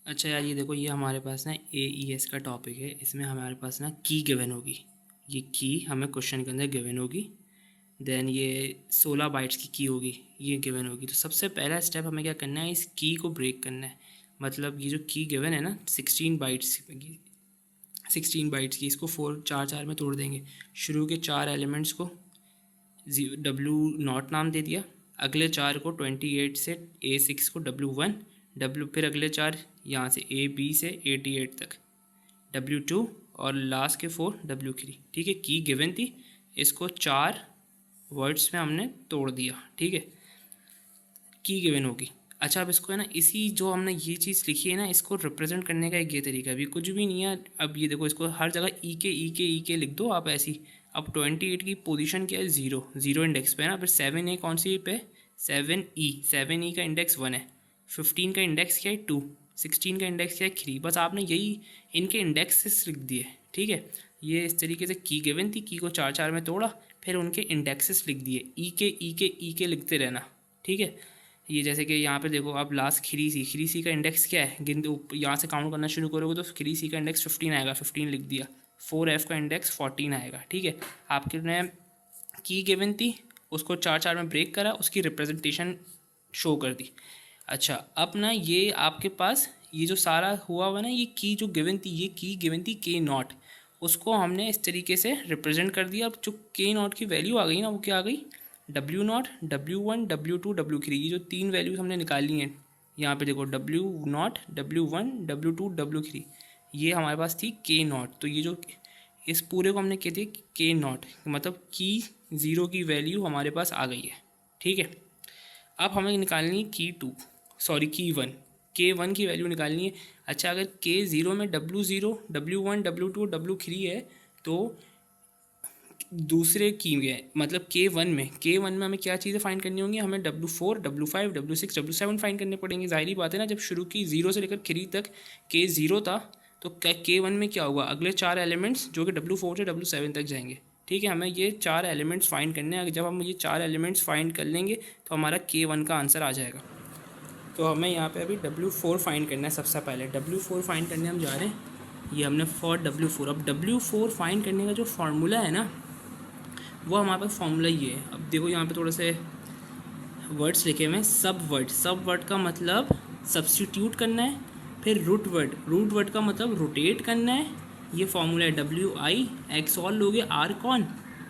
अच्छा यार, ये देखो, ये हमारे पास ना AES का टॉपिक है। इसमें हमारे पास ना की गिवन होगी। ये की हमें क्वेश्चन के अंदर गिवन होगी। देन ये 16 बाइट्स की होगी, ये गिवन होगी। तो सबसे पहला स्टेप हमें क्या करना है, इस की को ब्रेक करना है। मतलब ये जो की गिवन है ना 16 बाइट्स की, इसको 4 में तोड़ देंगे। शुरू के 4 एलिमेंट्स को W0 नाम दे दिया, अगले 4 को 28 से A6 को W1, फिर अगले 4 यहाँ से AB से 88 तक W2, और लास्ट के 4 W3। ठीक है, की गिवन थी, इसको 4 वर्ड्स में हमने तोड़ दिया। ठीक है, की गिवन होगी। अच्छा, अब इसको है ना, इसी जो हमने ये चीज़ लिखी है ना, इसको रिप्रेजेंट करने का एक ये तरीका भी कुछ भी नहीं है। अब ये देखो, इसको हर जगह ई के लिख दो आप ऐसी। अब 28 की पोजीशन क्या है, ज़ीरो इंडेक्स पे है ना। फिर 7A कौन सी पे, 7E का इंडेक्स 1 है। 15 का इंडेक्स क्या है 2, 16 का इंडेक्स क्या है 3। बस आपने यही इनके इंडेक्सेस लिख दिए। ठीक है, ये इस तरीके से की गिवन थी, की को 4 में तोड़ा, फिर उनके इंडेक्सेस लिख दिए। ई के लिखते रहना। ठीक है, ये जैसे कि यहाँ पे देखो आप, लास्ट खीरी सी का इंडेक्स क्या है, यहाँ से काउंट करना शुरू करोगे तो खीरी सी का इंडेक्स 15 आएगा, 15 लिख दिया। 4F का इंडेक्स 14 आएगा। ठीक है, आपके ने की गिवन थी, उसको 4 में ब्रेक करा, उसकी रिप्रेजेंटेशन शो कर दी। अच्छा, अब ना ये आपके पास ये जो सारा हुआ ना, ये की जो गिवन थी, ये की गिवन थी K0, उसको हमने इस तरीके से रिप्रेजेंट कर दिया। अब जो K0 की वैल्यू आ गई ना, वो क्या आ गई, W0, W1, W2, W3। ये जो 3 वैल्यूज हमने निकालनी है, यहाँ पे देखो W0, W1, W2, W3, ये हमारे पास थी K0। तो ये जो इस पूरे को हमने कहते हैं K0, मतलब की 0 की वैल्यू हमारे पास आ गई है। ठीक है, अब हमें निकालनी है की 1 K1 की वैल्यू निकालनी है। अच्छा, अगर K0 में W0, W1, W2, W3 है, तो दूसरे की में मतलब K1 में हमें क्या चीज़ें फाइंड करनी होंगी, हमें W4, W5, W6, W7 find करने पड़ेंगे। ज़ाहिर बात है ना, जब शुरू की 0 से लेकर 3 तक K0 था, तो K1 में क्या होगा, अगले 4 एलिमेंट्स जो कि W4 से W7 तक जाएंगे। ठीक है, हमें ये 4 एलिमेंट्स फाइंड करने हैं। जब हम ये 4 एलिमेंट्स फाइंड कर लेंगे तो हमारा K1 का आंसर आ जाएगा। तो हमें यहाँ पे अभी W4 फाइंड करना है। सबसे पहले W4 फाइंड करने हम जा रहे हैं। ये हमने फॉर W4, अब W4 फाइंड करने का जो फार्मूला है ना, वो हमारे पास फॉर्मूला ये है। अब देखो यहाँ पे थोड़े से वर्ड्स लिखे हुए हैं। सब वर्ड का मतलब सब्स्टिट्यूट करना है। फिर रूट वर्ड का मतलब रोटेट करना है। ये फॉर्मूला है WI, एक्स और लोगे R कौन,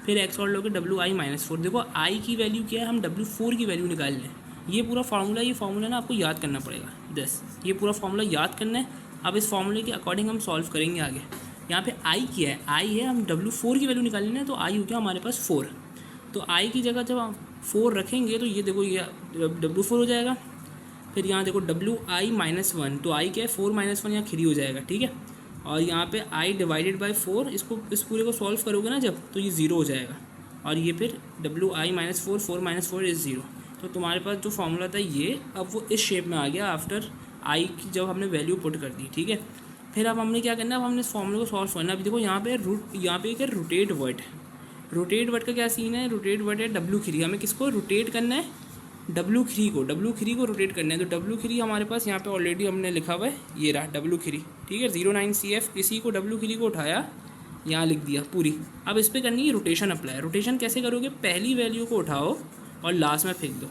फिर एक्स और लोगे WI-4। देखो I की वैल्यू क्या है, हम W4 की वैल्यू निकाल लें। ये पूरा फार्मूला ना आपको याद करना पड़ेगा। ये पूरा फार्मूला याद करना है। अब इस फार्मूले के अकॉर्डिंग हम सॉल्व करेंगे आगे। यहाँ पे I क्या है, I है, हम W4 की वैल्यू निकालनी है, तो I हो गया हमारे पास 4। तो I की जगह जब हम 4 रखेंगे तो ये देखो ये W4 हो जाएगा। फिर यहाँ देखो WI-1, तो I क्या है 4-1 यहाँ 3 हो जाएगा। ठीक है, और यहाँ पे I डिवाइडेड बाई 4, इसको इस पूरे को सॉल्व करोगे ना जब, तो ये 0 हो जाएगा। और ये फिर WI-4, 4 इज़ 0। तो तुम्हारे पास जो फॉर्मूला था ये, अब वो इस शेप में आ गया आफ्टर I की जब हमने वैल्यू पुट कर दी। ठीक है, फिर अब हमने क्या करना है, अब हमने इस फॉर्मूले को सॉल्व करना है। अभी देखो यहाँ पे एक रोटेट वर्ड का क्या सीन है, रोटेट वर्ड है W3। हमें किसको रोटेट करना है, W3 को रोटेट करना है। तो W3 हमारे पास यहाँ पे ऑलरेडी हमने लिखा हुआ है, ये रहा W3। ठीक है, 09CF किसी को W3 को उठाया, यहाँ लिख दिया पूरी। अब इस पर करनी है रोटेशन अप्लाई। रोटेशन कैसे करोगे, पहली वैल्यू को उठाओ और लास्ट में फेंक दो।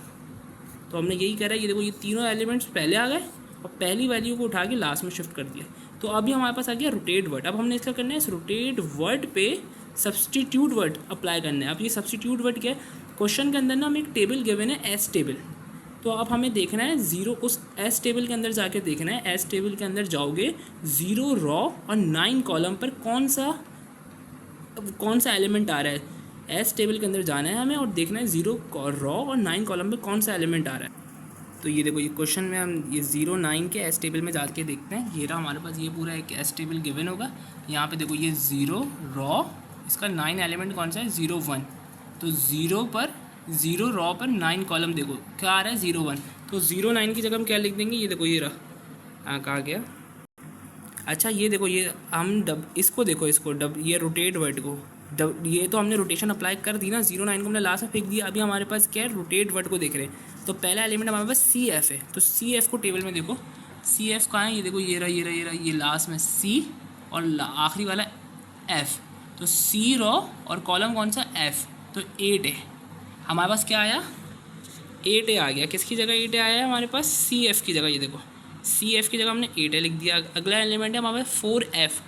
तो हमने यही करा है। ये देखो, ये तीनों एलिमेंट्स पहले आ गए और पहली वैल्यू को उठा के लास्ट में शिफ्ट कर दिया। तो अभी हमारे पास आ गया रोटेट वर्ड। अब हमने इसका करना है, इस रोटेट वर्ड पे सब्स्टिट्यूट वर्ड अप्लाई करना है। अब ये सब्स्टिट्यूट वर्ड क्या है, क्वेश्चन के अंदर ना हमें एक टेबल गिवन है, एस टेबल। तो अब हमें देखना है 0, उस एस टेबल के अंदर जाके देखना है। एस टेबल के अंदर जाओगे, 0 रॉ और 9 कॉलम पर कौन सा एलिमेंट आ रहा है। एस टेबल के अंदर जाना है हमें और देखना है 0 रॉ और 9 कॉलम पे कौन सा एलिमेंट आ रहा है। तो ये देखो, ये क्वेश्चन में हम ये 0, 9 के एस टेबल में जाके देखते हैं। ये रहा हमारे पास, ये पूरा एक एस टेबल गिवन होगा। यहाँ पे देखो ये 0 रॉ, इसका 9 एलिमेंट कौन सा है, 0, 1। तो 0 रॉ पर 9 कॉलम, देखो क्या आ रहा है 0, 1। तो 0, 9 की जगह हम क्या लिख देंगे, ये देखो ये रहा, कहाँ गया। अच्छा, ये देखो, ये हम इसको देखो, ये रोटेट वर्ड को ये तो हमने रोटेशन अप्लाई कर दी ना। 0, 9 को हमने लास्ट में फेंक दिया। अभी हमारे पास क्या है, रोटेट वर्ड को देख रहे हैं। तो पहला एलिमेंट हमारे पास CF है। तो CF को टेबल में देखो, सी एफ कहाँ है, ये देखो ये रहा ये रहा ये रहा, ये लास्ट में सी और आखिरी वाला एफ। तो सी रो और कॉलम कौन सा, एफ। तो 8 है हमारे पास, क्या आया 8 आ गया। किसकी जगह 8 आया है हमारे पास, सी एफ की जगह। ये देखो सी एफ की जगह हमने 8 लिख दिया। अगला एलिमेंट है हमारे पास 4F।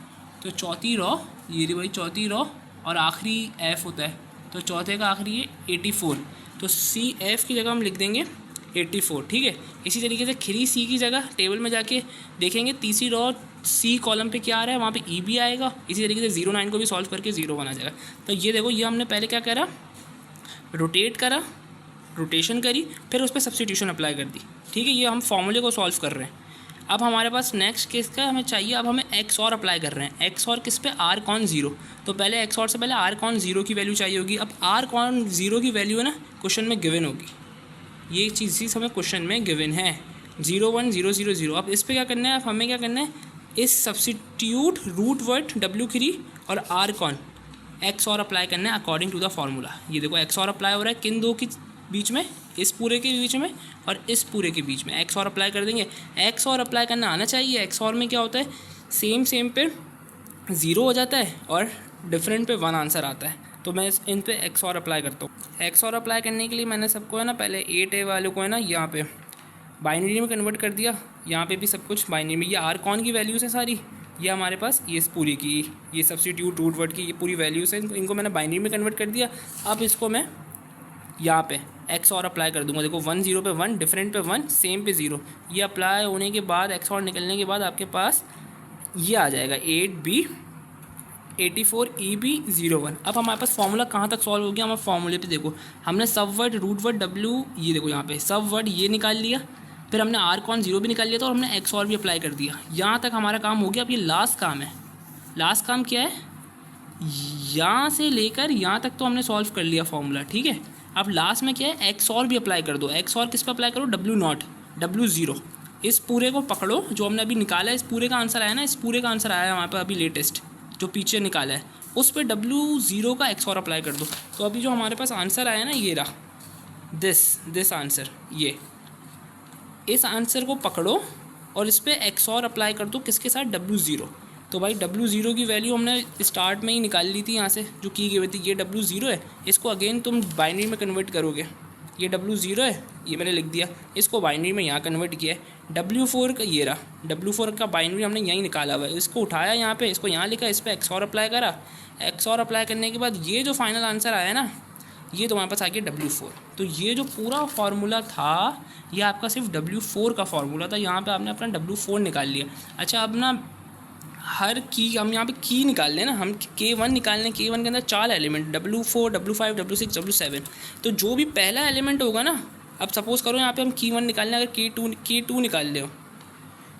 तो चौथी रो, ये रही भाई चौथी रो और आखिरी एफ होता है, तो चौथे का आखिरी है 84। तो सी एफ की जगह हम लिख देंगे 84, ठीक है। इसी तरीके से खरी सी की जगह टेबल में जाके देखेंगे तीसरी रो सी कॉलम पे क्या आ रहा है, वहाँ पे ई भी आएगा। इसी तरीके से 09 को भी सॉल्व करके 0 बना जाएगा। तो ये देखो ये हमने पहले क्या करा, रोटेट करा, रोटेशन करी, फिर उस पर सब्स्टिट्यूशन अप्लाई कर दी, ठीक है। ये हम फॉर्मूले को सॉल्व कर रहे हैं। अब हमारे पास नेक्स्ट केस का हमें चाहिए, अब हमें एक्स और अप्लाई कर रहे हैं। एक्स और किस पे, आर कॉन 0। तो पहले एक्स और से पहले आर कॉन 0 की वैल्यू चाहिए होगी। अब आर कॉन 0 की वैल्यू है ना क्वेश्चन में गिवन होगी, ये चीज़ हमें क्वेश्चन में गिवन है 0 1 0 0 0। अब इस पर क्या करना है, अब हमें क्या करना है, इस सब्स्टिट्यूट रूट वर्ड W3 और आर कॉन एक्स और अप्लाई करना है अकॉर्डिंग टू द फार्मूला। ये देखो एक्स और अप्लाई हो रहा है किन दो के बीच में, इस पूरे के बीच में और इस पूरे के बीच में। एक्स और अप्लाई कर देंगे, एक्स और अप्लाई करना आना चाहिए। एक्स और में क्या होता है, सेम पे 0 हो जाता है और डिफरेंट पे 1 आंसर आता है। तो मैं इन पे एक्स और अप्लाई करता हूँ। एक्स और अप्लाई करने के लिए मैंने सबको है ना पहले 8A वालों को है ना यहाँ पे बाइनरी में कन्वर्ट कर दिया। यहाँ पे भी सब कुछ बाइनरी में, ये आर कॉन की वैल्यूज़ है सारी, ये हमारे पास ये पूरी की, ये सब्स्टिट्यूट रूट वर्ड की ये पूरी वैल्यूज़ है, इनको मैंने बाइनरी में कन्वर्ट कर दिया। अब इसको मैं यहाँ पे एक्स और अप्लाई कर दूंगा। देखो 1 0 पे 1, डिफरेंट पे 1, सेम पे 0। ये अप्लाई होने के बाद एक्स और निकलने के बाद आपके पास ये आ जाएगा 8B 84 EB 01। अब हमारे पास फॉर्मूला कहाँ तक सॉल्व हो गया, हमारे फॉर्मूले पे देखो हमने सब वर्ड रूट वर्ड W, ये देखो यहाँ पे सब वर्ड ये निकाल लिया, फिर हमने आर कॉन 0 भी निकाल लिया था और हमने एक्स और भी अप्लाई कर दिया। यहाँ तक हमारा काम हो गया। अब ये लास्ट काम है। लास्ट काम क्या है, यहाँ से लेकर यहाँ तक तो हमने सॉल्व कर लिया फॉर्मूला, ठीक है। अब लास्ट में क्या है, एक्स और भी अप्लाई कर दो। एक्स और किस पे अप्लाई करो, W0 W0। इस पूरे को पकड़ो जो हमने अभी निकाला है, इस पूरे का आंसर आया ना, इस पूरे का आंसर आया हमारे पास अभी लेटेस्ट जो पीछे निकाला है, उस पर W0 का एक्स और अप्लाई कर दो। तो अभी जो हमारे पास आंसर आया ना, ये रहा दिस आंसर, ये इस आंसर को पकड़ो और इस पर एक्स और अप्लाई कर दो, किसके साथ, W0। तो भाई W0 की वैल्यू हमने स्टार्ट में ही निकाल ली थी यहाँ से जो की गई थी। ये W0 है, इसको अगेन तुम बाइनरी में कन्वर्ट करोगे। ये W0 है, ये मैंने लिख दिया, इसको बाइनरी में यहाँ कन्वर्ट किया है। W4 का ये रहा, W4 का बाइनरी हमने यहीं निकाला हुआ है, इसको उठाया यहाँ पे, इसको यहाँ लिखा, इस पर एक्स और अप्लाई करा। एक्स और अप्लाई करने के बाद ये जो फाइनल आंसर आया ना, ये तुम्हारे पास आ गया W4। तो ये जो पूरा फार्मूला था ये आपका सिर्फ W4 का फार्मूला था। यहाँ पे आपने अपना W4 निकाल लिया। अच्छा, अब ना हर की हम यहाँ पे की निकाल लें ना, हम K1 निकाल लें। K1 के अंदर 4 element, W4 W5 W6 W7। तो जो भी पहला एलिमेंट होगा ना, अब सपोज़ करो यहाँ पे हम K1 निकाल लें, अगर K2 निकाल ले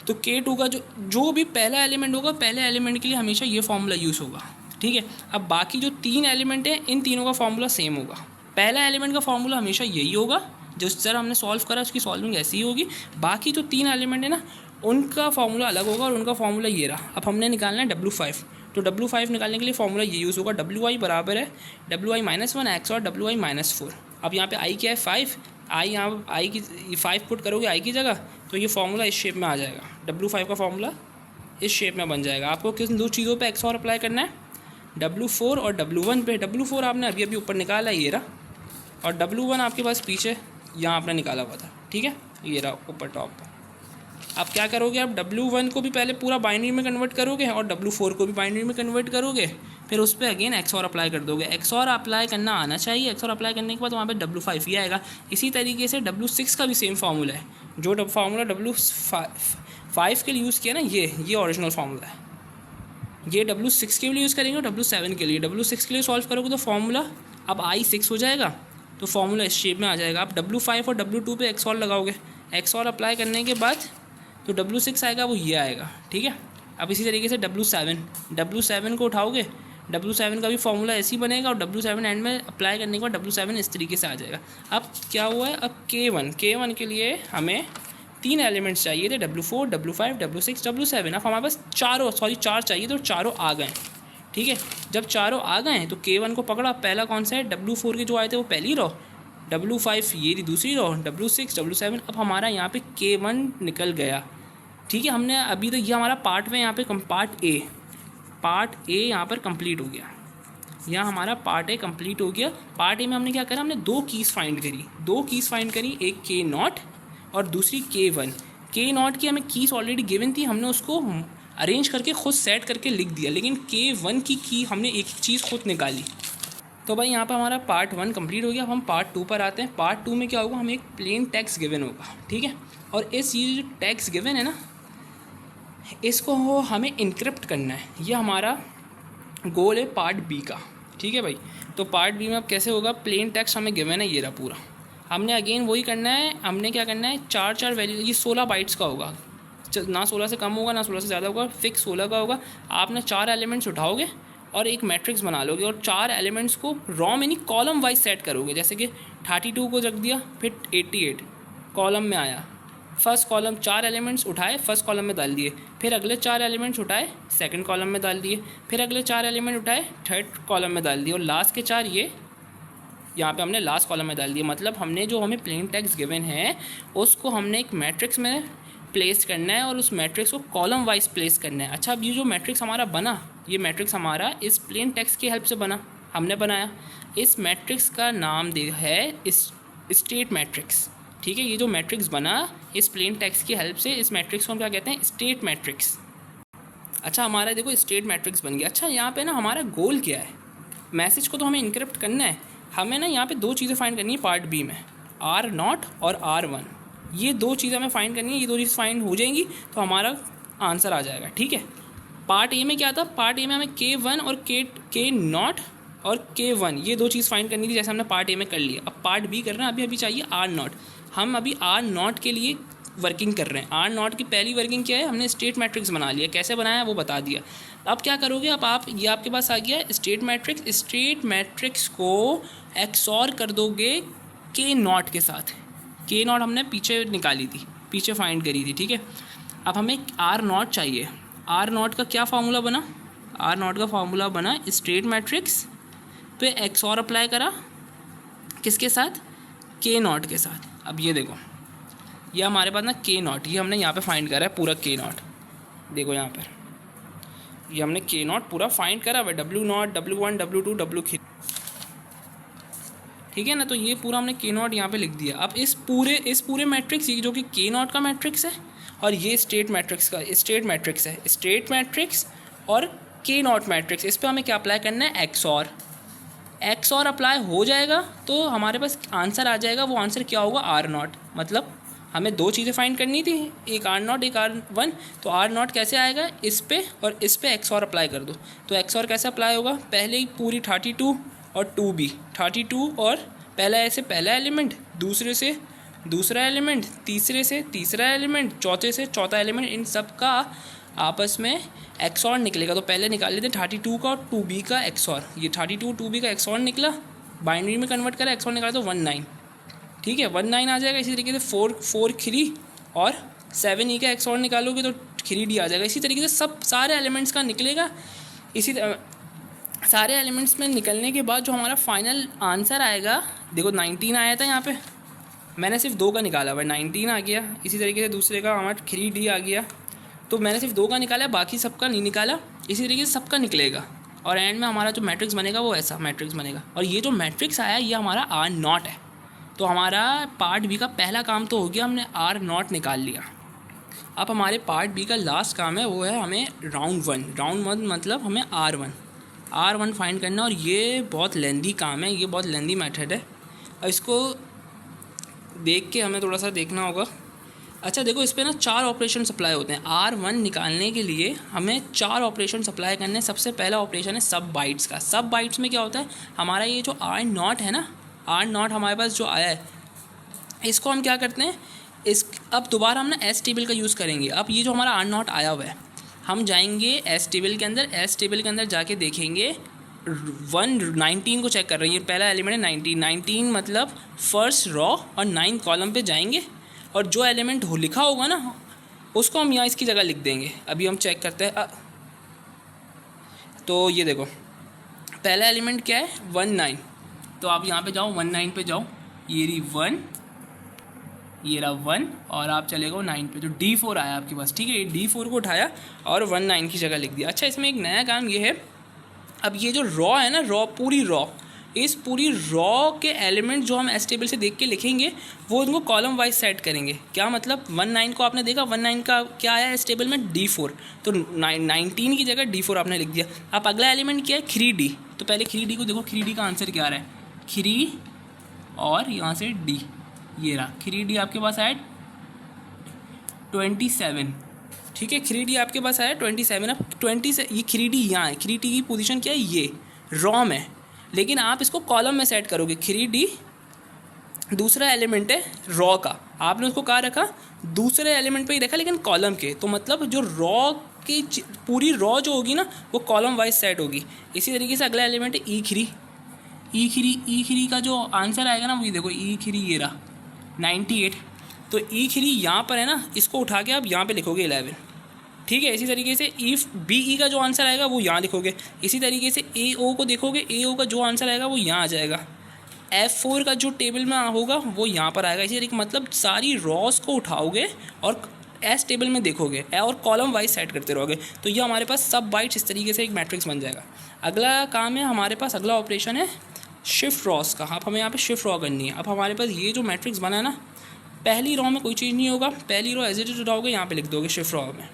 तो K2 का जो भी पहला एलिमेंट होगा, पहले एलिमेंट के लिए हमेशा ये फार्मूला यूज़ होगा, ठीक है। अब बाकी जो 3 एलिमेंट हैं, इन तीनों का फार्मूला सेम होगा। पहला एलिमेंट का फार्मूला हमेशा यही होगा, जिस तरह हमने सॉल्व करा उसकी सॉल्विंग ऐसी ही होगी। बाकी जो 3 एलिमेंट है ना, उनका फार्मूला अलग होगा और उनका फार्मूला ये रहा। अब हमने निकालना है W5, तो W5 निकालने के लिए फार्मूला ये यूज़ होगा, WI बराबर है WI -1 एक्स और WI -4। अब यहाँ पे I क्या है, 5। I यहाँ I की 5 पुट करोगे I की जगह, तो ये फार्मूला इस शेप में आ जाएगा। W5 का फार्मूला इस शेप में बन जाएगा। आपको किन 2 चीज़ों पे एक्स और अप्लाई करना है, W4 और W1 पे। W4 आपने अभी ऊपर निकाला है, ये रहा, और W1 आपके पास पीछे यहाँ आपने निकाला हुआ था, ठीक है, ये रहा ऊपर टॉप पर। अब क्या करोगे, आप W1 को भी पहले पूरा बाइनरी में कन्वर्ट करोगे और W4 को भी बाइनरी में कन्वर्ट करोगे, फिर उस पर अगेन एक्स और अप्लाई कर दोगे। एक्स और अप्लाई करना आना चाहिए। एक्स और अप्लाई करने के बाद वहाँ पे W5 ही आएगा। इसी तरीके से W6 का भी सेम फार्मूला है। जो फार्मूला W5 के लिए यूज़ किया ना, ये ओरिजिनल फार्मूला है। ये W6 के लिए यूज़ करेंगे और W7 के लिए। W6 के लिए सॉल्व करोगे तो फार्मूला अब I6 हो जाएगा, तो फार्मूला इस शेप में आ जाएगा। आप W5 और W2 पे एक्स और लगाओगे, एक्स और अप्लाई करने के बाद तो W6 आएगा, वो ये आएगा, ठीक है। अब इसी तरीके से W7 को उठाओगे, W7 का भी फार्मूला ऐसे ही बनेगा और W7 एंड में अप्लाई करने के बाद W7 इस तरीके से आ जाएगा। अब क्या हुआ है, अब K1 के लिए हमें 3 एलिमेंट्स चाहिए थे, W4 W5 W6 W7। अब हमारे पास 4 चाहिए, तो चारों आ गए, ठीक है। जब चारों आ गए तो K1 को पकड़ा, पहला कौन सा है, W4 के जो आए थे वो पहली रो, W5 ये दूसरी रो, W6 W7। अब हमारा यहाँ पे K1 निकल गया। ठीक है, हमने अभी तो ये हमारा पार्ट में यहाँ पे पार्ट ए यहाँ पर कंप्लीट हो गया। यहाँ हमारा पार्ट ए कंप्लीट हो गया। पार्ट ए में हमने क्या करा, हमने दो कीज़ फाइंड करी, एक के नॉट और दूसरी के वन। के नॉट की हमें कीज़ ऑलरेडी गिवन थी, हमने उसको अरेंज करके खुद सेट करके लिख दिया, लेकिन के वन की हमने एक चीज़ खुद निकाली। तो भाई यहाँ पर हमारा पार्ट 1 कंप्लीट हो गया। अब हम पार्ट 2 पर आते हैं। पार्ट 2 में क्या होगा, हमें एक प्लेन टेक्स्ट गिवन होगा, ठीक है। और इस ये जो टेक्स्ट गिवन है ना, इसको हमें इनक्रिप्ट करना है। ये हमारा गोल है पार्ट बी का, ठीक है भाई। तो पार्ट बी में अब कैसे होगा, प्लेन टेक्स्ट हमें गिवन है, ये रहा पूरा। हमने अगेन वही करना है, हमने क्या करना है, 4 वैल्यू, ये 16 बाइट्स का होगा, ना 16 से कम होगा ना 16 से ज़्यादा होगा, फिक्स 16 का होगा। आपने 4 एलिमेंट्स उठाओगे और एक मैट्रिक्स बना लोगे और 4 एलिमेंट्स को रॉ यानी कॉलम वाइज सेट करोगे। जैसे कि 32 को रख दिया, फिर 88 कॉलम में आया, फर्स्ट कॉलम 4 एलिमेंट्स उठाए फर्स्ट कॉलम में डाल दिए, फिर अगले 4 एलिमेंट्स उठाए सेकंड कॉलम में डाल दिए, फिर अगले 4 एलिमेंट उठाए थर्ड कॉलम में डाल दिए, और लास्ट के 4 ये यहाँ पे हमने लास्ट कॉलम में डाल दिए। मतलब हमने जो हमें प्लेन टेक्स्ट गिवन है उसको हमने एक मैट्रिक्स में प्लेस करना है और उस मैट्रिक्स को कॉलम वाइज प्लेस करना है। अच्छा, अब ये जो मैट्रिक्स हमारा बना, ये मैट्रिक्स हमारा इस प्लेन टेक्स्ट की हेल्प से बना, हमने बनाया। इस मैट्रिक्स का नाम है स्टेट मैट्रिक्स, ठीक है। ये जो मैट्रिक्स बना इस प्लेन टेक्स्ट की हेल्प से, इस मैट्रिक्स को हम क्या कहते हैं, स्टेट मैट्रिक्स। अच्छा, हमारा देखो स्टेट मैट्रिक्स बन गया। अच्छा, यहाँ पे ना हमारा गोल क्या है, मैसेज को तो हमें इनक्रिप्ट करना है। हमें ना यहाँ पे 2 चीज़ें फाइंड करनी है पार्ट बी में, R0 और R1। ये 2 चीज़ें हमें फाइंड करनी है। ये 2 चीज़ फाइंड हो जाएंगी तो हमारा आंसर आ जाएगा, ठीक है। पार्ट ए में क्या था, पार्ट ए में हमें K1 और के नॉट और K1 ये 2 चीज़ फाइंड करनी थी, जैसे हमने पार्ट ए में कर लिया। अब पार्ट बी कर रहे हैं, अभी चाहिए R0। हम अभी R0 के लिए वर्किंग कर रहे हैं। R0 की पहली वर्किंग क्या है, हमने स्टेट मैट्रिक्स बना लिया। कैसे बनाया वो बता दिया। अब क्या करोगे, अब आप ये आपके पास आ गया स्टेट मैट्रिक्स को एक्सॉर कर दोगे K0 के साथ। K0 हमने पीछे निकाली थी, पीछे फाइंड करी थी, ठीक है। अब हमें R0 चाहिए। R0 का क्या फार्मूला बना, R0 का फार्मूला बना स्टेट मैट्रिक्स पे एक्सॉर अप्लाई करा, किसके साथ, K0 के साथ। अब ये देखो, ये हमारे पास ना K0, ये हमने यहाँ पे फाइंड करा है पूरा K0। देखो यहाँ पर ये हमने K0 पूरा फाइंड करा हुआ है, W0, W1, W2, W3, ठीक है ना। तो ये पूरा हमने K0 यहाँ पे लिख दिया। अब इस पूरे मैट्रिक्स, ये जो कि K0 का मैट्रिक्स है और ये स्टेट मैट्रिक्स है, स्टेट मैट्रिक्स और K0 मैट्रिक्स, इस पर हमें क्या अप्लाई करना है, एक्सॉर अप्लाई हो जाएगा तो हमारे पास आंसर आ जाएगा। वो आंसर क्या होगा, R0। मतलब हमें 2 चीज़ें फाइंड करनी थी, एक R0 एक R1। तो R0 कैसे आएगा, इस पे और इस पे एक्सॉर अप्लाई कर दो। तो एक्सॉर कैसे अप्लाई होगा, पहले ही पूरी 32 और 2b, 32 और पहला एलिमेंट, दूसरे से दूसरा एलिमेंट, तीसरे से तीसरा एलिमेंट, चौथे से चौथा एलिमेंट, इन सब का आपस में एक्सॉर निकलेगा। तो पहले निकाल लेते हैं 32 का और 2b का एक्सॉर। ये 32 2b का एक्सॉर निकला, बाइनरी में कन्वर्ट करा, एक्सॉर निकाला तो 19, ठीक है, 19 आ जाएगा। इसी तरीके से 4 3 और 7e का एक्सॉर निकालोगे तो 3d आ जाएगा। इसी तरीके से सब सारे एलिमेंट्स का निकलेगा। सारे एलिमेंट्स में निकलने के बाद जो हमारा फाइनल आंसर आएगा, देखो 19 आया था यहाँ पे, मैंने सिर्फ 2 का निकाला हुआ, 19 आ गया। इसी तरीके से दूसरे का हमारा 3d आ गया, तो मैंने सिर्फ 2 का निकाला, बाकी सबका नहीं निकाला। इसी तरीके से सबका निकलेगा और एंड में हमारा जो मैट्रिक्स बनेगा वो ऐसा मैट्रिक्स बनेगा। और ये जो मैट्रिक्स आया ये हमारा R0 है। तो हमारा पार्ट बी का पहला काम तो हो गया, हमने R0 निकाल लिया। अब हमारे पार्ट बी का लास्ट काम है, वो है हमें राउंड वन मतलब हमें R1 फाइंड करना। और ये बहुत लेंदी काम है, ये बहुत लेंदी मेथड है और इसको देख के हमें थोड़ा सा देखना होगा। अच्छा देखो, इस पर ना 4 ऑपरेशन अप्लाई होते हैं। R1 निकालने के लिए हमें 4 ऑपरेशन अप्लाई करने हैं। सबसे पहला ऑपरेशन है सब बाइट्स का। सब बाइट्स में क्या होता है, हमारा ये जो R0 है ना, R0 हमारे पास जो आया है, इसको हम क्या करते हैं, अब दोबारा हम ना एस टेबल का यूज़ करेंगे। अब ये जो हमारा R0 आया हुआ है, हम जाएंगे एस टेबल के अंदर जाके देखेंगे 19 को चेक कर रहे हैं। ये पहला एलिमेंट है 19 मतलब फर्स्ट रॉ और 9 कॉलम पे जाएंगे और जो एलिमेंट लिखा होगा ना उसको हम यहाँ इसकी जगह लिख देंगे। अभी हम चेक करते हैं। तो ये देखो, पहला एलिमेंट क्या है, 19। तो आप यहाँ पे जाओ, 19 पे जाओ, ये रही 1, ये रहा 1 और आप चले गए 9 पे, तो D4 आया आपके पास। ठीक है, D4 को उठाया और 1 9 की जगह लिख दिया। अच्छा, इसमें एक नया काम ये है, अब ये जो रॉ है ना, रॉ पूरी रॉ, इस पूरी रॉ के एलिमेंट जो हम एस टेबल से देख के लिखेंगे वो उनको कॉलम वाइज सेट करेंगे। क्या मतलब, 1 9 को आपने देखा, 1 9 का क्या आया एस टेबल में, D4, तो 19 की जगह D4 आपने लिख दिया। अब अगला एलिमेंट क्या है, 3D, तो पहले 3D को देखो, 3D का आंसर क्या आ रहा है, 3 और यहाँ से D, ये रहा 3D आपके पास आया 27। ठीक है, 3D आपके पास आया 27। अब 20 से ये 3D यहाँ है, 3D की पोजीशन क्या है, ये रॉ में, लेकिन आप इसको कॉलम में सेट करोगे। 3D दूसरा एलिमेंट है रॉ का, आपने उसको कहाँ रखा, दूसरे एलिमेंट पे ही रखा लेकिन कॉलम के, तो मतलब जो रॉ की पूरी रॉ जो होगी ना वो कॉलम वाइज सेट होगी। इसी तरीके से अगला एलिमेंट है E3 का जो आंसर आएगा ना, वही देखो E3 ये रहा 98, तो E3 यहाँ पर है ना, इसको उठा के आप यहाँ पे लिखोगे 11। ठीक है, इसी तरीके से BE का जो आंसर आएगा वो यहाँ लिखोगे। इसी तरीके से AO को देखोगे, AO का जो आंसर आएगा वो यहाँ आ जाएगा। F4 का जो टेबल में होगा वो यहाँ पर आएगा। इसी तरीके मतलब सारी रॉस को उठाओगे और एस टेबल में देखोगे और कॉलम वाइज सेट करते रहोगे, तो ये हमारे पास सब बाइट्स इस तरीके से एक मैट्रिक्स बन जाएगा। अगला काम है हमारे पास, अगला ऑपरेशन है शिफ्ट रॉस का। अब हमें यहाँ पे शिफ्ट रॉ करनी है। अब हमारे पास ये जो मैट्रिक्स बना है ना, पहली रॉ में कोई चीज़ नहीं होगा, पहली रॉ एज इट इज उठाओगे, यहाँ पे लिख दोगे शिफ्ट रॉ में।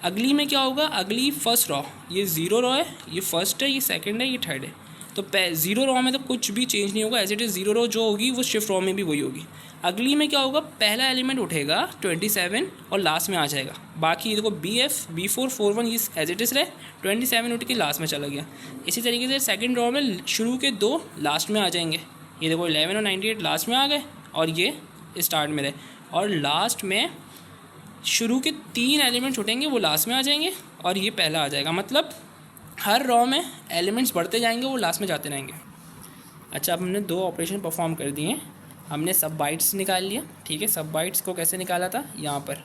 अगली में क्या होगा, अगली फर्स्ट रॉ, ये 0 रॉ है, ये फर्स्ट है, ये सेकंड है, ये थर्ड है, तो 0 रॉ में तो कुछ भी चेंज नहीं होगा, एज इट इज़ 0 रॉ जो होगी वो शिफ्ट रॉ में भी वही होगी। अगली में क्या होगा, पहला एलिमेंट उठेगा 27 और लास्ट में आ जाएगा। बाकी देखो BF B4 41 ये एज इट इज़ रहे, 27 उठ के लास्ट में चला गया। इसी तरीके से सेकंड रॉ में शुरू के 2 लास्ट में आ जाएंगे, ये देखो 11 और 98 लास्ट में आ गए और ये स्टार्ट में रहे, और लास्ट में शुरू के 3 एलिमेंट्स उठेंगे वो लास्ट में आ जाएंगे और ये पहला आ जाएगा। मतलब हर रॉ में एलिमेंट्स बढ़ते जाएंगे, वो लास्ट में जाते रहेंगे। अच्छा, अब हमने 2 ऑपरेशन परफॉर्म कर दिए। हमने सब बाइट्स निकाल लिया। ठीक है, सब बाइट्स को कैसे निकाला था, यहाँ पर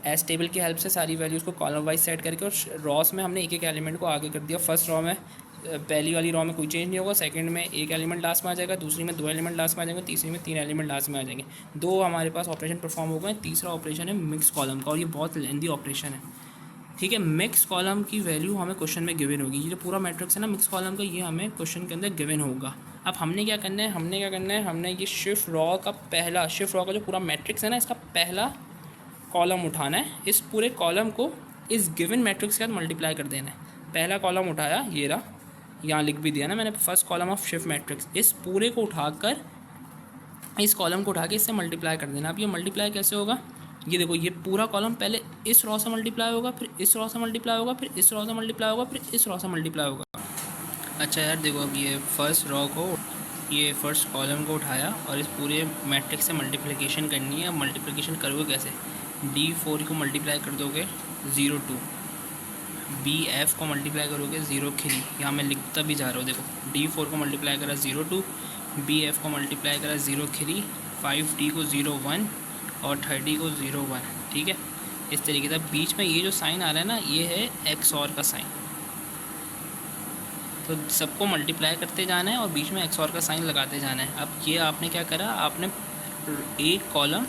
एस टेबल की हेल्प से सारी वैल्यूज़ को कॉलम वाइज सेट करके, और रॉस में हमने एक एक एलिमेंट को आगे कर दिया। फर्स्ट रॉ में पहली वाली रॉ में कोई चेंज नहीं होगा, सेकंड में एक एलिमेंट लास्ट में आ जाएगा, दूसरी में 2 एलिमेंट लास्ट में आ जाएंगे, तीसरी में 3 एलिमेंट लास्ट में आ जाएंगे। 2 हमारे पास ऑपरेशन परफॉर्म हो गए। तीसरा ऑपरेशन है मिक्स कॉलम का, और ये बहुत लेंथी ऑपरेशन है। ठीक है, मिक्स कॉलम की वैल्यू हमें क्वेश्चन में गिवन होगी। ये जो पूरा मैट्रिक्स है ना मिक्स कॉलम का, ये हमें क्वेश्चन के अंदर गिवन होगा। अब हमने क्या करना है, हमने ये शिफ्ट रॉ का जो पूरा मैट्रिक्स है ना, इसका पहला कॉलम उठाना है। इस पूरे कॉलम को इस गिवन मैट्रिक्स के साथ मल्टीप्लाई कर देना है। पहला कॉलम उठाया, ये रहा, यहाँ लिख भी दिया ना मैंने, first column of shift matrix. इस पूरे को उठाकर, इस कॉलम को उठा के इससे मल्टीप्लाई कर देना। अब ये मल्टीप्लाई कैसे होगा, ये देखो, ये पूरा कॉलम पहले इस रॉ से मल्टीप्लाई होगा, फिर इस रॉ से मल्टीप्लाई होगा, फिर इस रॉ से मल्टीप्लाई होगा, फिर इस रॉ से मल्टीप्लाई होगा। अच्छा यार देखो, अब ये फर्स्ट रॉ को, ये फर्स्ट कॉलम को उठाया और इस पूरे मैट्रिक्स से मल्टीप्लिकेशन करनी है। अब मल्टीप्लिकेशन करोगे कैसे, D4 को मल्टीप्लाई कर दोगे 0 2, BF को मल्टीप्लाई करोगे 0 3, यहाँ मैं लिखता भी जा रहा हूँ। देखो, D4 को मल्टीप्लाई करा 0 2, BF को मल्टीप्लाई करा 0 3, 5D को 0 1 और 30 को 0 1। ठीक है, इस तरीके से बीच में ये जो साइन आ रहा है ना, ये है XOR का साइन, तो सबको मल्टीप्लाई करते जाना है और बीच में XOR का साइन लगाते जाना है। अब ये आपने क्या करा, आपने एक कॉलम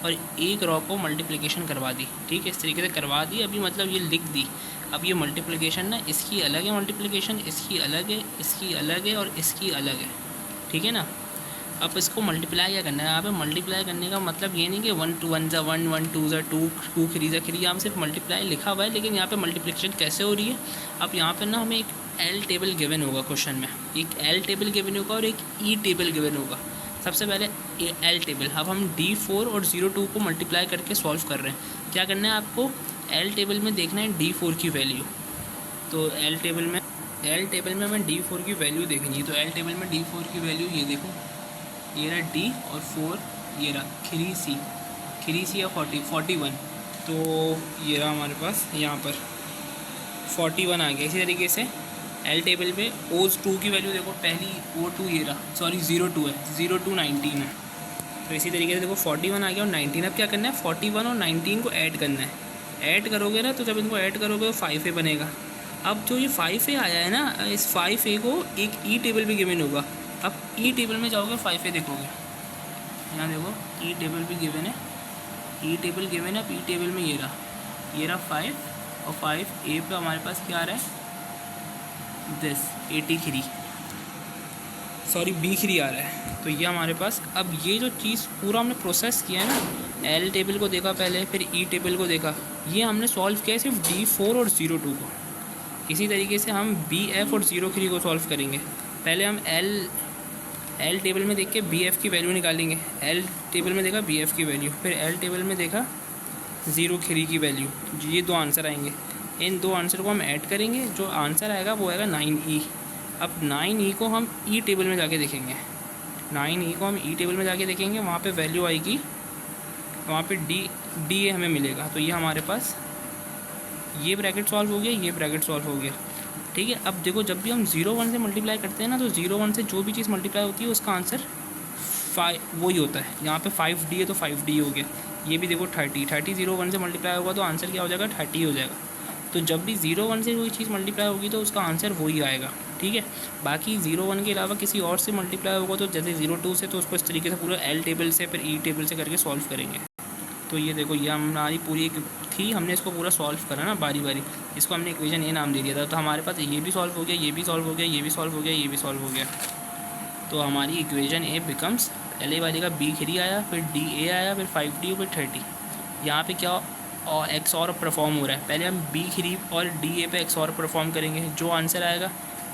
और एक रॉ को मल्टीप्लिकेशन करवा दी। ठीक है, इस तरीके से करवा दी, अभी मतलब ये लिख दी। अब ये मल्टीप्लिकेशन ना, इसकी अलग है मल्टीप्लिकेशन, इसकी अलग है, इसकी अलग है और इसकी अलग है। ठीक है ना, अब इसको मल्टीप्लाई क्या करना है, यहाँ पे मल्टीप्लाई करने का मतलब ये नहीं कि 1 2 1 ज़ा 1 1 2 ज़ा 2 2 3 ज़ा 3, यहाँ सिर्फ मल्टीप्लाई लिखा हुआ है, लेकिन यहाँ पे मल्टीप्लिकेशन कैसे हो रही है। अब यहाँ पे ना हमें एक एल टेबल गिवन होगा क्वेश्चन में, एक एल टेबल गिवन होगा और एक ई टेबल गिवन होगा। सबसे पहले एल टेबल, अब हम D4 और 0 2 को मल्टीप्लाई करके सॉल्व कर रहे हैं। क्या करना है आपको, एल टेबल में देखना है D4 की वैल्यू, तो एल टेबल में हमें D4 की वैल्यू देखनी है। तो एल टेबल में D4 की वैल्यू ये देखो, ये रहा D और 4, ये रहा 3C या 41, तो ये रहा हमारे पास यहाँ पर 41 आ गया। इसी तरीके से एल टेबल में O2 की वैल्यू देखो, पहली O2 ये रहा, सॉरी 0 2 है, 0 2 19 है, तो इसी तरीके से देखो 41 आ गया और 19। अब क्या करना है, 41 और 19 को ऐड करना है। ऐड करोगे ना, तो जब इनको ऐड करोगे तो 5A बनेगा। अब जो ये 5A आया है ना, इस 5A को एक ई टेबल भी गिवन होगा। अब ई टेबल में जाओगे 5A देखोगे, यहाँ देखो ई टेबल भी गिवन है, ई टेबल गिवन है। अब ई टेबल में ये रहा 5 और 5A पे हमारे पास क्या आ रहा है दिस 83, सॉरी B3 आ रहा है। तो ये हमारे पास अब ये जो चीज़ पूरा हमने प्रोसेस किया है ना, L टेबल को देखा पहले, फिर E टेबल को देखा, ये हमने सॉल्व किया है सिर्फ D4 और 02 को। इसी तरीके से हम BF और 03 को सॉल्व करेंगे। पहले हम L टेबल में देख के BF की वैल्यू निकालेंगे, L टेबल में देखा BF की वैल्यू, फिर L टेबल में देखा 03 की वैल्यू। ये दो आंसर आएंगे, इन दो आंसर को हम ऐड करेंगे, जो आंसर आएगा वो आएगा 9E। अब 9E को हम E टेबल में जाके देखेंगे, 9E को हम E टेबल में जाके देखेंगे, वहाँ पे वैल्यू आएगी, वहाँ पे DA हमें मिलेगा। तो ये हमारे पास ये ब्रैकेट सॉल्व हो गया, ये ब्रैकेट सॉल्व हो गया, ठीक है। अब देखो जब भी हम 01 से मल्टीप्लाई करते हैं ना, तो 01 से जो भी चीज़ मल्टीप्लाई होती है उसका आंसर 5 वही होता है। यहाँ पे 5D है तो 5D हो गया। ये भी देखो 30 01 से मल्टीप्लाई होगा तो आंसर क्या हो जाएगा 30 हो जाएगा। तो जब भी 01 से कोई चीज़ मल्टीप्लाई होगी तो उसका आंसर वही आएगा, ठीक है। बाकी 01 के अलावा किसी और से मल्टीप्लाई होगा तो जैसे 02 से, तो उसको इस तरीके से पूरा L टेबल से फिर E टेबल से करके सॉल्व करेंगे। तो ये देखो ये हमारी पूरी एक थी, हमने इसको पूरा सॉल्व करा ना बारी बारी, इसको हमने इक्वेशन ए नाम दे दिया था। तो हमारे पास ये भी सॉल्व हो गया, ये भी सॉल्व हो गया, ये भी सॉल्व हो गया, ये भी सॉल्व हो गया। तो हमारी इक्वेशन ए बिकम्स, पहले वाली का B3 आया, फिर DA आया, फिर 5D, फिर 30। यहाँ पे क्या और एक्स और परफॉर्म हो रहा है, पहले हम B3 और DA पे एक्स और परफॉर्म करेंगे, जो आंसर आएगा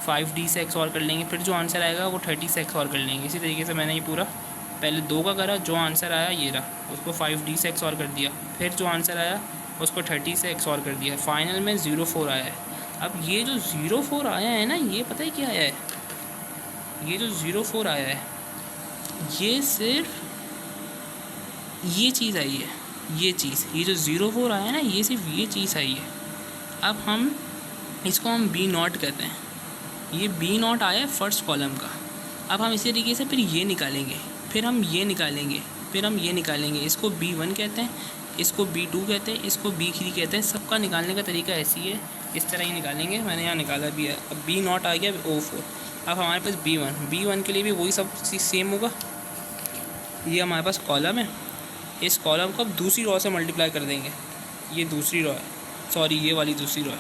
5D से एक्स और कर लेंगे, फिर जो आंसर आएगा वो 30 से एक्स और कर लेंगे। इसी तरीके से मैंने ये पूरा पहले 2 का करा, जो आंसर आया ये रहा, उसको 5D से एक्स और कर दिया, फिर जो आंसर आया उसको 30 से एक्स और कर दिया, फाइनल में 04 आया है। अब ये जो 04 आया है ना, ये पता है क्या आया है, ये जो 04 आया है ये सिर्फ ये चीज़ आई है, ये चीज़, ये जो 04 आया है ना, ये सिर्फ ये चीज़ आई है। अब हम इसको हम B0 कहते हैं, ये B0 आया है फर्स्ट कॉलम का। अब हम इसी तरीके से फिर ये निकालेंगे, फिर हम ये निकालेंगे, फिर हम ये निकालेंगे, इसको B1 कहते हैं, इसको B2 कहते हैं, इसको B3 कहते हैं। सबका निकालने का तरीका ऐसी है, इस तरह ही निकालेंगे। मैंने यहाँ निकाला भी है। अब B0 आ गया, O4। अब हमारे पास B1 के लिए भी वही सब चीज़ सेम होगा। ये हमारे पास कॉलम है, इस कॉलम को अब दूसरी रो से मल्टीप्लाई कर देंगे, ये दूसरी रो है, सॉरी ये वाली दूसरी रो है,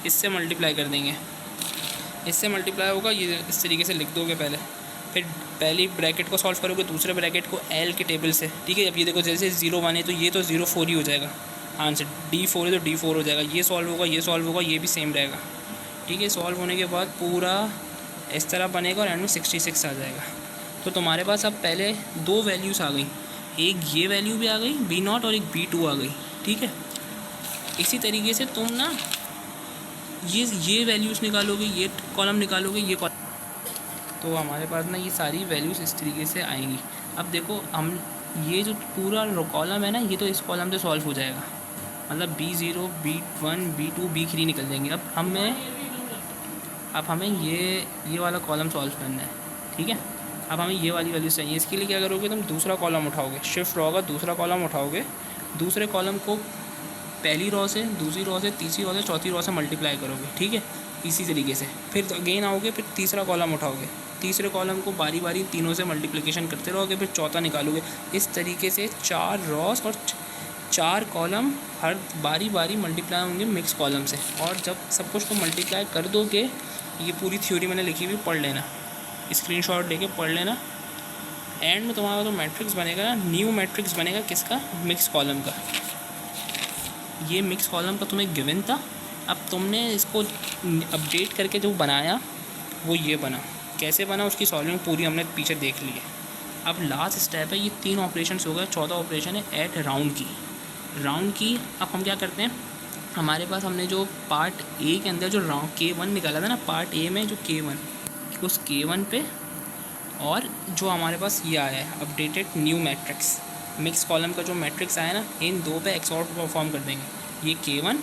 इससे मल्टीप्लाई कर देंगे, इससे मल्टीप्लाई होगा, ये इस तरीके से लिख दोगे पहले, फिर पहली ब्रैकेट को सॉल्व करोगे, दूसरे ब्रैकेट को L के टेबल से, ठीक है। अब ये देखो जैसे 01 है तो ये तो 04 ही हो जाएगा आंसर, D4 है तो D4 हो जाएगा, ये सॉल्व होगा, ये सॉल्व होगा, ये भी सेम रहेगा, ठीक है। सॉल्व होने के बाद पूरा इस तरह बनेगा और एंड में 66 आ जाएगा। तो तुम्हारे पास अब पहले 2 वैल्यूज़ आ गई, एक ये वैल्यू भी आ गई B0 और एक B2 आ गई, ठीक है। इसी तरीके से तुम ना ये वैल्यूज़ निकालोगे, ये कॉलम निकालोगे, ये कॉलम, तो हमारे पास ना ये सारी वैल्यूज़ इस तरीके से आएंगी। अब देखो हम ये जो पूरा कॉलम है ना, ये तो इस कॉलम से सॉल्व हो जाएगा, मतलब B0, B1, B2, B3 निकल जाएंगे। अब हमें ये वाला कॉलम सॉल्व करना है, ठीक है। अब हमें ये वाली वैल्यूज़ चाहिए, इसके लिए क्या करोगे, तुम दूसरा कॉलम उठाओगे, शिफ्ट रो का दूसरा कॉलम उठाओगे, दूसरे कॉलम को पहली रो से, दूसरी रो से, तीसरी रो से, चौथी रो से मल्टीप्लाई करोगे, ठीक है। इसी तरीके से फिर अगेन आओगे, फिर तीसरा कॉलम उठाओगे, तीसरे कॉलम को बारी बारी तीनों से मल्टीप्लिकेशन करते रहोगे, फिर चौथा निकालोगे। इस तरीके से 4 रॉस और 4 कॉलम हर बारी बारी मल्टीप्लाई होंगे मिक्स कॉलम से। और जब सब कुछ को मल्टीप्लाई कर दोगे, ये पूरी थ्योरी मैंने लिखी हुई, पढ़ लेना, स्क्रीनशॉट लेके पढ़ लेना। एंड में तुम्हारा जो मैट्रिक्स बनेगा ना, न्यू मैट्रिक्स बनेगा किसका, मिक्स कॉलम का। ये मिक्स कॉलम का तुम्हें गिवन था, अब तुमने इसको अपडेट करके जो बनाया वो ये बना। कैसे बना उसकी सॉल्विंग पूरी हमने पीछे देख ली है। अब लास्ट स्टेप है, ये 3 ऑपरेशन हो गए, चौथा ऑपरेशन है ऐड राउंड की। अब हम क्या करते हैं, हमारे पास हमने जो पार्ट ए के अंदर जो K1 निकाला था ना, पार्ट ए में जो K1, उस K1 पे और जो हमारे पास ये आया है updated new matrix, mix column का जो मैट्रिक्स आया ना, इन 2 पे एक्स और परफॉर्म कर देंगे, ये K1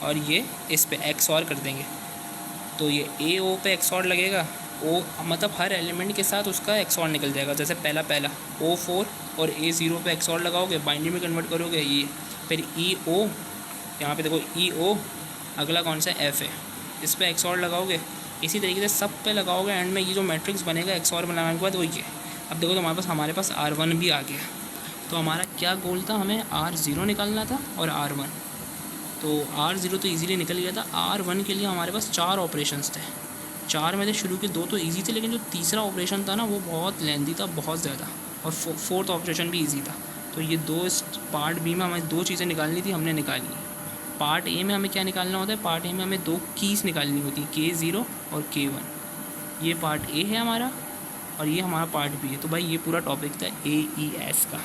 और ये इस पे एक्स और कर देंगे। तो ये AO पे एक्स और लगेगा, O मतलब हर एलिमेंट के साथ उसका एक्स और निकल जाएगा। जैसे पहला O4 और A0 पे एक्स और लगाओगे, बाइनरी में कन्वर्ट करोगे ये, फिर EO, यहाँ पे देखो EO, अगला कौन सा F है, इस पे एक्स और लगाओगे। इसी तरीके से सब पे लगाओगे, एंड में ये जो मैट्रिक्स बनेगा एक्स और बनाने के बाद वही है। अब देखो तो हमारे पास R1 भी आ गया। तो हमारा क्या गोल था, हमें R0 निकालना था और R1। तो R0 तो इजीली निकल गया था। R1 के लिए हमारे पास 4 ऑपरेशंस थे। 4 में से शुरू के 2 तो ईजी थे, लेकिन जो तीसरा ऑपरेशन था ना वो बहुत लेंथी था, बहुत ज़्यादा, और फोर्थ ऑपरेशन भी ईजी था। तो ये पार्ट बी में हमें 2 चीज़ें निकालनी थी, हमने निकाली। पार्ट ए में हमें क्या निकालना होता है, पार्ट ए में हमें 2 कीज़ निकालनी होती है, K0 और K1। ये पार्ट ए है हमारा और ये हमारा पार्ट बी है। तो भाई ये पूरा टॉपिक था AES का।